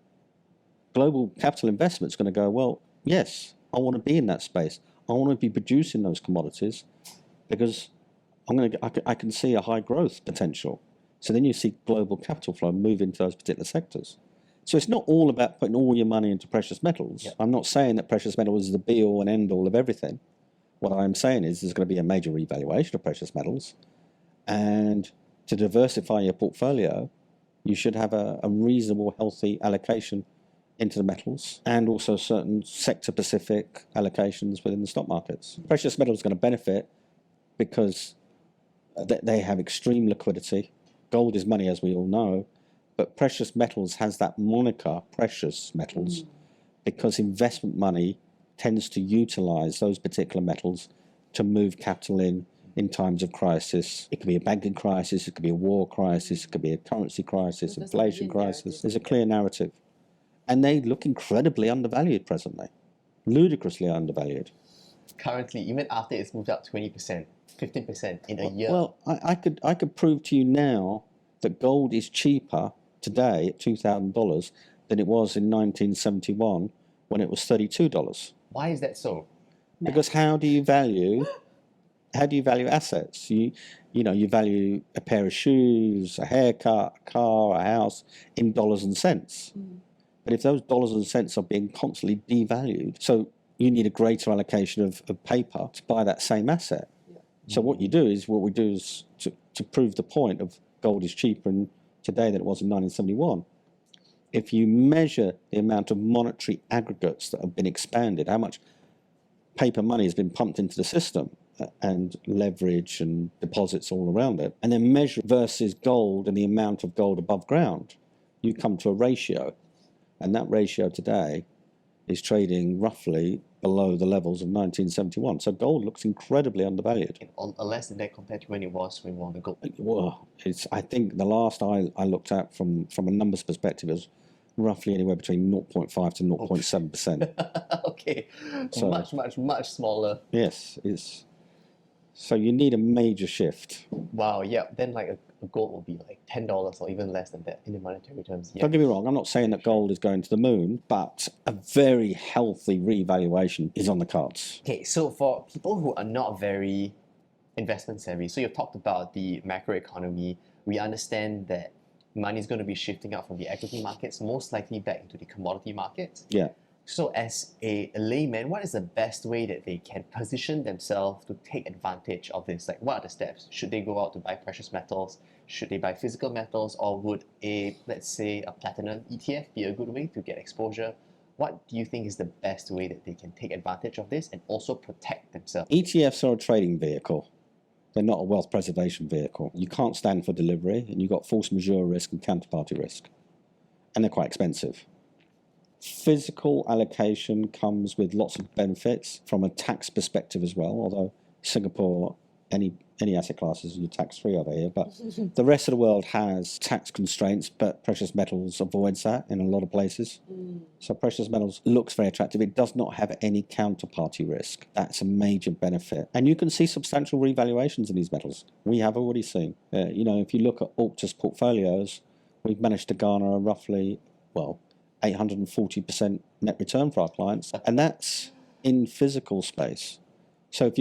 global capital investment is going to go, well, yes, I want to be in that space. I want to be producing those commodities because I can see a high growth potential. So then you see global capital flow move into those particular sectors. So it's not all about putting all your money into precious metals. Yeah. I'm not saying that precious metals is the be-all and end-all of everything. What I'm saying is there's going to be a major revaluation of precious metals, and to diversify your portfolio, you should have a reasonable, healthy allocation into the metals and also certain sector-specific allocations within the stock markets. Precious metals are going to benefit because they have extreme liquidity. Gold is money, as we all know, but precious metals has that moniker, precious metals, because investment money tends to utilize those particular metals to move capital in times of crisis. It could be a banking crisis, it could be a war crisis, it could be a currency crisis, There's inflation a clear crisis. narrative. There's a clear narrative. And they look incredibly undervalued presently, ludicrously undervalued. Currently, even after it's moved up 20%, 15% in a year. Well, I could prove to you now that gold is cheaper today at $2,000 than it was in 1971 when it was $32. Why is that so? Because how do you value assets? You value a pair of shoes, a haircut, a car, a house in dollars and cents. But if those dollars and cents are being constantly devalued, so you need a greater allocation of paper to buy that same asset. So what we do is to prove the point of gold is cheaper today than it was in 1971. If you measure the amount of monetary aggregates that have been expanded, how much paper money has been pumped into the system, and leverage and deposits all around it, and then measure versus gold and the amount of gold above ground, you come to a ratio. And that ratio today is trading roughly below the levels of 1971. So gold looks incredibly undervalued. Less than that compared to when it was on the gold. Well, I think the last I looked at from a numbers perspective is roughly anywhere between 0.5 to 0.7%. Okay, So- much smaller. Yes, so you need a major shift. Wow, yeah. Then like a gold will be like $10 or even less than that in the monetary terms. Yeah. Don't get me wrong, I'm not saying that gold is going to the moon, but a very healthy revaluation is on the cards. Okay, so for people who are not very investment savvy, so you've talked about the macroeconomy. We understand that money is going to be shifting out from the equity markets, most likely back into the commodity markets. Yeah. So as a layman, what is the best way that they can position themselves to take advantage of this? Like, what are the steps? Should they go out to buy precious metals? Should they buy physical metals? Or would let's say, a platinum ETF be a good way to get exposure? What do you think is the best way that they can take advantage of this and also protect themselves? ETFs are a trading vehicle. They're not a wealth preservation vehicle. You can't stand for delivery, and you've got force majeure risk and counterparty risk. And they're quite expensive. Physical allocation comes with lots of benefits from a tax perspective as well, although Singapore, any asset classes, you're tax-free over here, but the rest of the world has tax constraints, but precious metals avoids that in a lot of places. So precious metals looks very attractive. It does not have any counterparty risk. That's a major benefit. And you can see substantial revaluations in these metals. We have already seen. If you look at Auctus Portfolios, we've managed to garner a roughly, 840% net return for our clients, and that's in physical space. So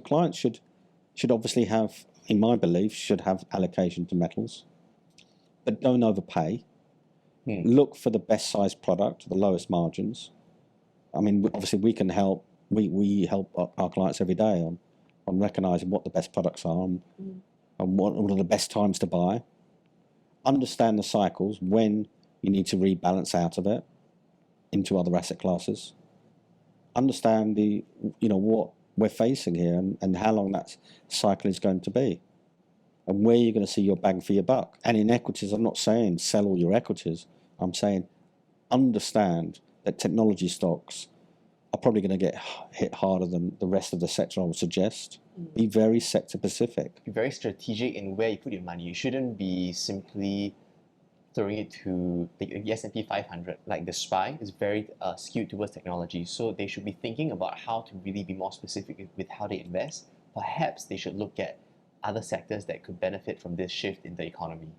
clients should obviously have, in my belief, should have allocation to metals, but don't overpay. Look for the best size product, the lowest margins. I mean, obviously we can help. We help our clients every day on recognizing what the best products are and what are the best times to buy. Understand the cycles when you need to rebalance out of it into other asset classes. Understand what we're facing here and how long that cycle is going to be and where you're going to see your bang for your buck. And in equities, I'm not saying sell all your equities. I'm saying understand that technology stocks are probably going to get hit harder than the rest of the sector, I would suggest. Be very sector specific. Be very strategic in where you put your money. You shouldn't be simply throwing it to the S&P 500. Like the SPY is very skewed towards technology, so they should be thinking about how to really be more specific with how they invest. Perhaps they should look at other sectors that could benefit from this shift in the economy.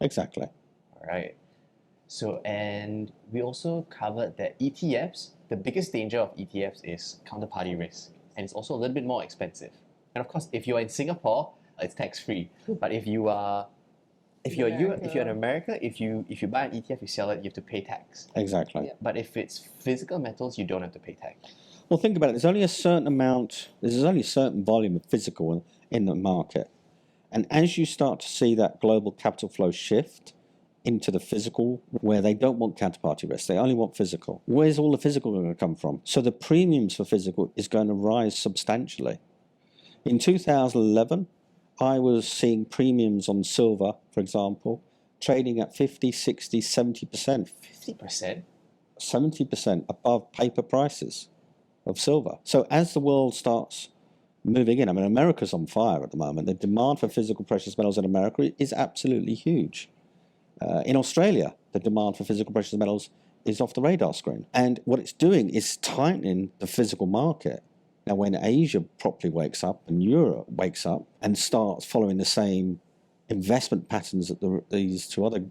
Exactly. All right. So, and we also covered that ETFs, the biggest danger of ETFs is counterparty risk, and it's also a little bit more expensive. And of course, if you're in Singapore, it's tax-free. But if you are if in you're in America. America, if you buy an ETF, you sell it, you have to pay tax. Exactly. Yeah. But if it's physical metals, you don't have to pay tax. Well, think about it. There's only a certain amount. There's only a certain volume of physical in the market, and as you start to see that global capital flow shift into the physical, where they don't want counterparty risk, they only want physical. Where's all the physical going to come from? So the premiums for physical is going to rise substantially. In 2011, I was seeing premiums on silver, for example, trading at 50, 60, 70%. 50%? 70% above paper prices of silver. So as the world starts moving in, I mean, America's on fire at the moment. The demand for physical precious metals in America is absolutely huge. In Australia, the demand for physical precious metals is off the radar screen. And what it's doing is tightening the physical market. Now, when Asia properly wakes up and Europe wakes up and starts following the same investment patterns that these two other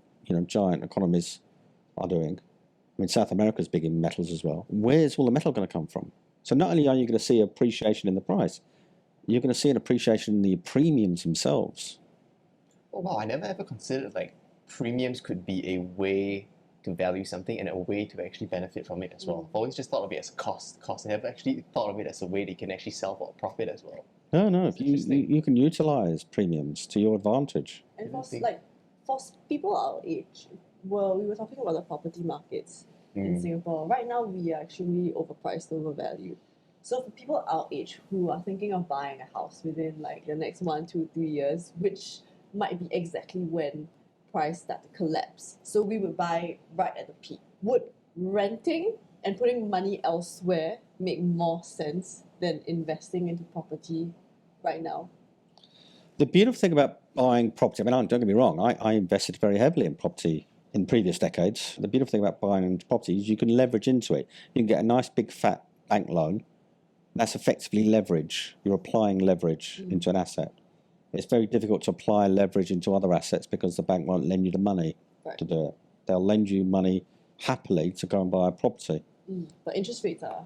giant economies are doing, I mean, South America's big in metals as well. Where's all the metal going to come from? So not only are you going to see appreciation in the price, you're going to see an appreciation in the premiums themselves. Oh wow, I never ever considered like premiums could be a way to value something and a way to actually benefit from it as well. I've always just thought of it as a cost. I never actually thought of it as a way that you can actually sell for a profit as well. No, you can utilize premiums to your advantage. And for people our age, well, we were talking about the property markets in Singapore. Right now, we are actually overpriced, overvalued. So for people our age who are thinking of buying a house within like the next 1, 2, 3 years, which might be exactly when price start to collapse. So we would buy right at the peak. Would renting and putting money elsewhere make more sense than investing into property right now? The beautiful thing about buying property, I mean, don't get me wrong, I invested very heavily in property in previous decades. The beautiful thing about buying into property is you can leverage into it. You can get a nice big fat bank loan. That's effectively leverage. You're applying leverage into an asset. It's very difficult to apply leverage into other assets because the bank won't lend you the money to do it. They'll lend you money happily to go and buy a property. But interest rates are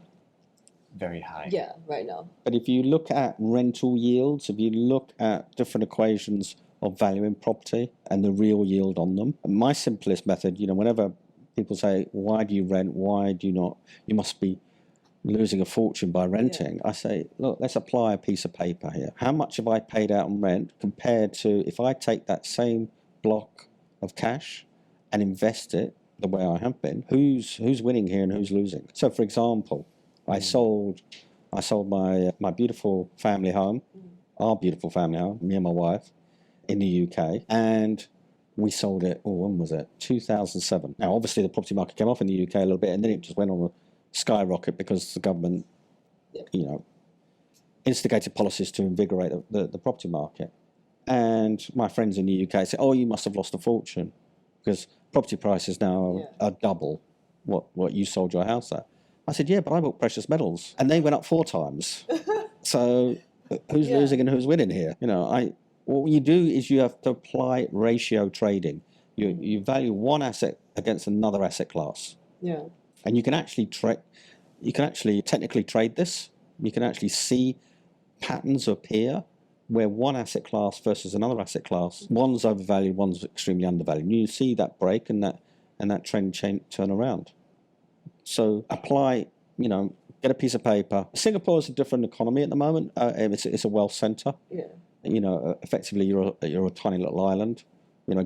very high. Yeah, right now. But if you look at rental yields, if you look at different equations of valuing property and the real yield on them, my simplest method, whenever people say, why do you rent? Why do you not? You must be losing a fortune by renting. I say, look, let's apply a piece of paper here. How much have I paid out on rent compared to if I take that same block of cash and invest it the way I have been? Who's winning here and who's losing? So, for example, I sold my beautiful family home, our beautiful family home, me and my wife, in the UK, and we sold it. When was it? 2007. Now, obviously, the property market came off in the UK a little bit, and then it just went on a skyrocket because the government, instigated policies to invigorate the property market. And my friends in the UK say, "Oh, you must have lost a fortune because property prices now are double what you sold your house at." I said, "Yeah, but I bought precious metals, and they went up 4 times. So who's losing and who's winning here?" What you do is you have to apply ratio trading. You value one asset against another asset class. Yeah. And you can actually technically trade this. You can actually see patterns appear where one asset class versus another asset class, one's overvalued, one's extremely undervalued. And you see that break and that trend turn around. So apply, get a piece of paper. Singapore is a different economy at the moment. It's a wealth center. Yeah. Effectively you're a tiny little island.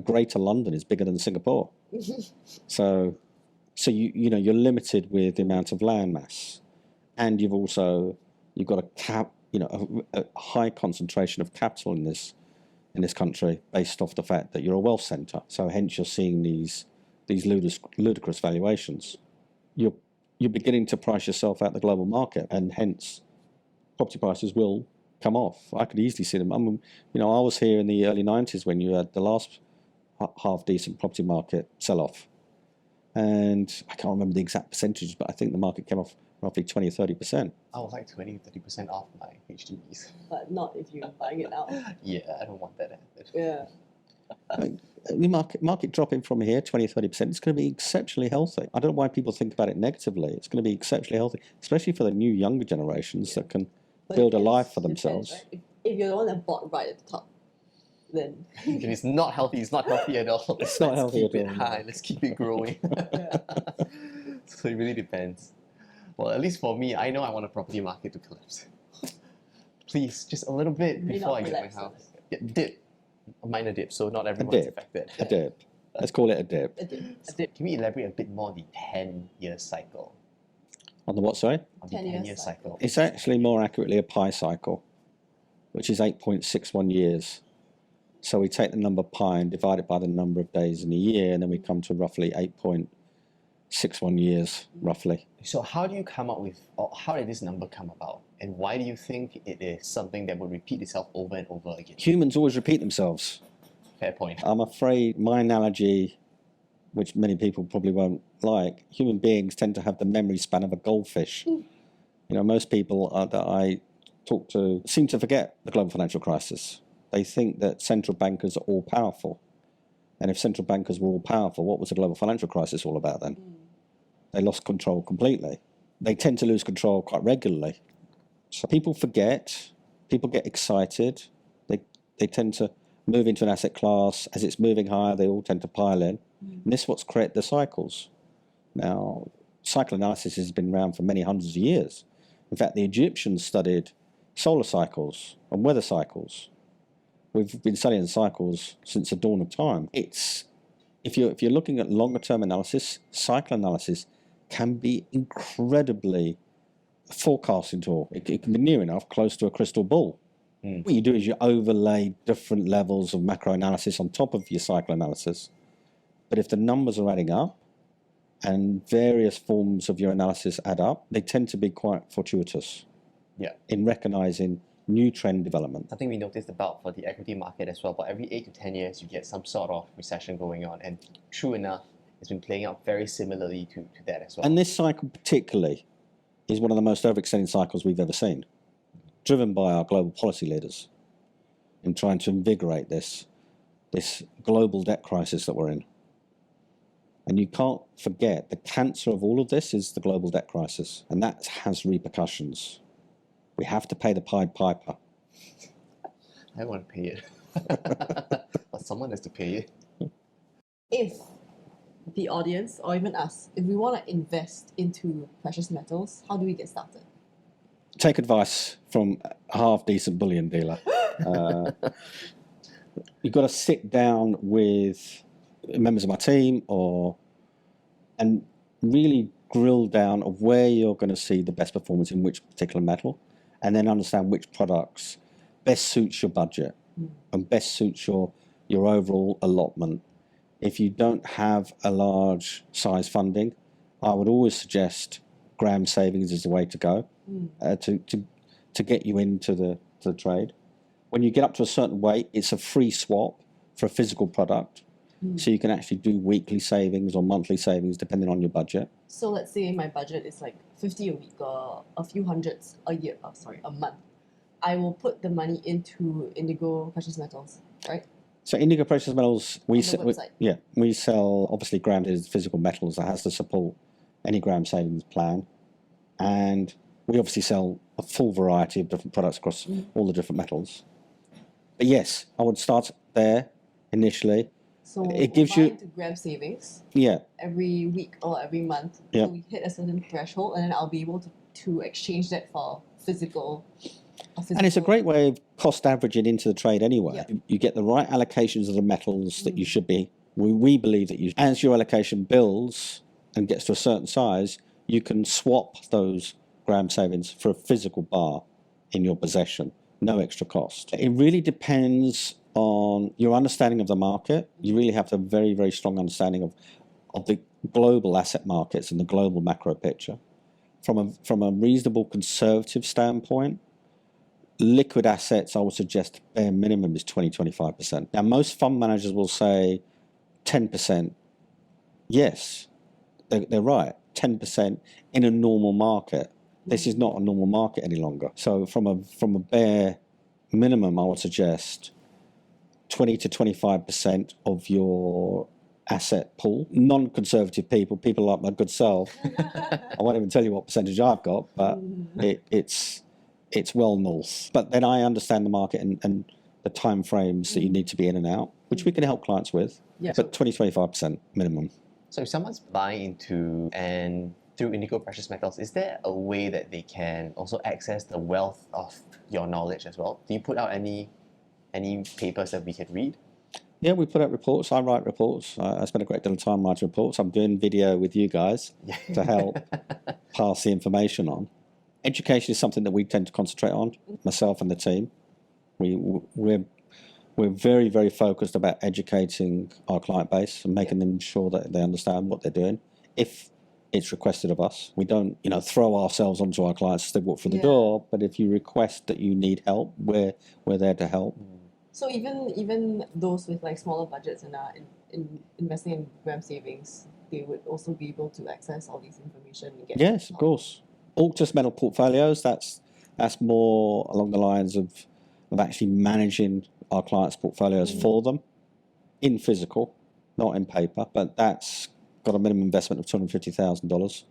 Greater London is bigger than Singapore. So you're limited with the amount of land mass, and you've got a high concentration of capital in this country based off the fact that you're a wealth centre. So hence you're seeing these ludicrous valuations. You're beginning to price yourself out the global market, and hence property prices will come off. I could easily see them. I was here in the early 90s when you had the last half decent property market sell off. And I can't remember the exact percentages, but I think the market came off roughly 20 or 30%. I was like 20-30% off my HDBs. But not if you're buying it now. Yeah, I don't want that to happen. Yeah. The market dropping from here 20-30%, it's going to be exceptionally healthy. I don't know why people think about it negatively. It's going to be exceptionally healthy, especially for the new younger generations that can build a life for themselves. Depends, right? If you're the one that bought right at the top, then If it's not healthy, it's not healthy at all. It's not healthy Let's keep at it all, high. Let's keep it growing. yeah. So it really depends. Well, at least for me, I know I want a property market to collapse. Please, just a little bit May before not I get my collapse, house. Yeah, dip. A minor dip, so not everyone's dip. affected. A dip. Let's call it a dip. A dip. Can we elaborate a bit more on the 10-year cycle? On the what, sorry? On the 10-year 10-year cycle. It's actually more accurately a pi cycle, which is 8.61 years. So we take the number pi and divide it by the number of days in a year, and then we come to roughly 8.61 years, roughly. So how do you come up with, or how did this number come about? And why do you think it is something that will repeat itself over and over again? Humans always repeat themselves. Fair point. I'm afraid my analogy, which many people probably won't like, human beings tend to have the memory span of a goldfish. You know, most people that I talk to seem to forget the global financial crisis. They think that central bankers are all powerful. And if central bankers were all powerful, what was the global financial crisis all about then? They lost control completely. They tend to lose control quite regularly. So people forget, people get excited, they tend to move into an asset class. As it's moving higher, they all tend to pile in. And this is what's created the cycles. Now, cycle analysis has been around for many hundreds of years. In fact, the Egyptians studied solar cycles and weather cycles. We've been studying cycles since the dawn of time. If you're looking at longer term analysis, cycle analysis can be incredibly forecasting tool. It can be near enough close to a crystal ball. What you do is you overlay different levels of macro analysis on top of your cycle analysis. But if the numbers are adding up and various forms of your analysis add up, they tend to be quite fortuitous in recognizing new trend development. Something we noticed about for the equity market as well, but every 8 to 10 years you get some sort of recession going on, and true enough, it's been playing out very similarly to that as well. And this cycle particularly is one of the most overextended cycles we've ever seen, driven by our global policy leaders in trying to invigorate this global debt crisis that we're in. And you can't forget the cancer of all of this is the global debt crisis, and that has repercussions. We have to pay the Pied Piper. I want to pay it. But someone has to pay it. If the audience, or even us, if we want to invest into precious metals, how do we get started? Take advice from a half-decent bullion dealer. You've got to sit down with members of my team and really grill down of where you're going to see the best performance in which particular metal, and then understand which products best suits your budget and best suits your overall allotment. If you don't have a large size funding, I would always suggest gram savings is the way to go to get you into the trade. When you get up to a certain weight, it's a free swap for a physical product. So you can actually do weekly savings or monthly savings depending on your budget. So let's say my budget is like 50 a week or a few hundreds a year, a month. I will put the money into indigo precious metals, right? So indigo precious metals, we website. we sell obviously gram is physical metals that has to support any gram savings plan, and we obviously sell a full variety of different products across all the different metals. But yes, I would start there initially. So it gives we'll you buy into gram savings yeah every week or every month. Yeah. So we hit a certain threshold, and then I'll be able to exchange that for physical. And it's a great way of cost averaging into the trade anyway. Yeah. You get the right allocations of the metals that you should be. We believe that as your allocation builds and gets to a certain size, you can swap those gram savings for a physical bar in your possession, no extra cost. It really depends on your understanding of the market. You really have to have a very, very strong understanding of the global asset markets and the global macro picture. From a reasonable conservative standpoint, liquid assets, I would suggest bare minimum is 20-25%. Now, most fund managers will say 10%. Yes, they're right. 10% in a normal market. This is not a normal market any longer. So from a bare minimum, I would suggest 20-25% of your asset pool. Non-conservative people like my good self, I won't even tell you what percentage I've got, but it's well north. But then I understand the market and the time frames that you need to be in and out, which we can help clients with, Yeah. but 20-25% minimum. So if someone's buying into and through indigo precious metals, is there a way that they can also access the wealth of your knowledge as well? Do you put out any papers that we can read? Yeah, we put out reports. I write reports. I spend a great deal of time writing reports. I'm doing video with you guys to help pass the information on. Education is something that we tend to concentrate on, myself and the team. We're very, very focused about educating our client base and making them sure that they understand what they're doing. If it's requested of us, we don't, throw ourselves onto our clients as they walk through the door. But if you request that you need help, we're there to help. So even those with like smaller budgets and are in investing in gram savings, they would also be able to access all these information and get. Yes, of course. Auctus Metal Portfolios. That's more along the lines of actually managing our clients' portfolios for them in physical, not in paper. But that's got a minimum investment of $250,000.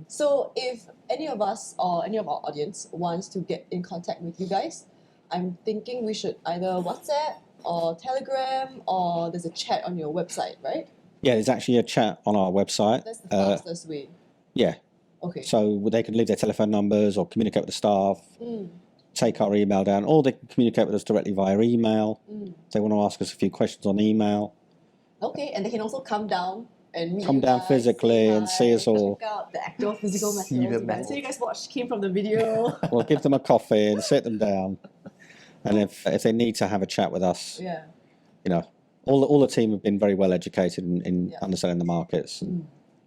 So if any of us or any of our audience wants to get in contact with you guys, I'm thinking we should either WhatsApp or Telegram, or there's a chat on your website, right? Yeah, there's actually a chat on our website. That's the fastest way. Yeah. Okay. So they can leave their telephone numbers or communicate with the staff, take our email down, or they can communicate with us directly via email. If they want to ask us a few questions on email. Okay, and they can also come down and meet Come you down guys, physically say and hi, see us all. Check out the actual physical See metals. the But so you guys came from the video. We'll give them a coffee and sit them down. And if they need to have a chat with us, Yeah. all the team have been very well educated in understanding the markets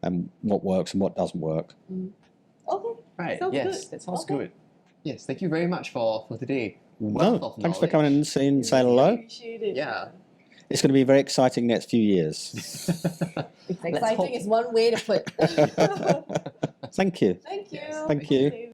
and what works and what doesn't work. Okay. Right, Sounds yes, good. that sounds Okay. good. Yes, thank you very much for today. No, Wealth of thanks for coming knowledge. in and saying Really hello. appreciate it. Yeah. It's going to be a very exciting next few years. It's Let's exciting hope. is one way to put. Thank you. Thank you. Thank you.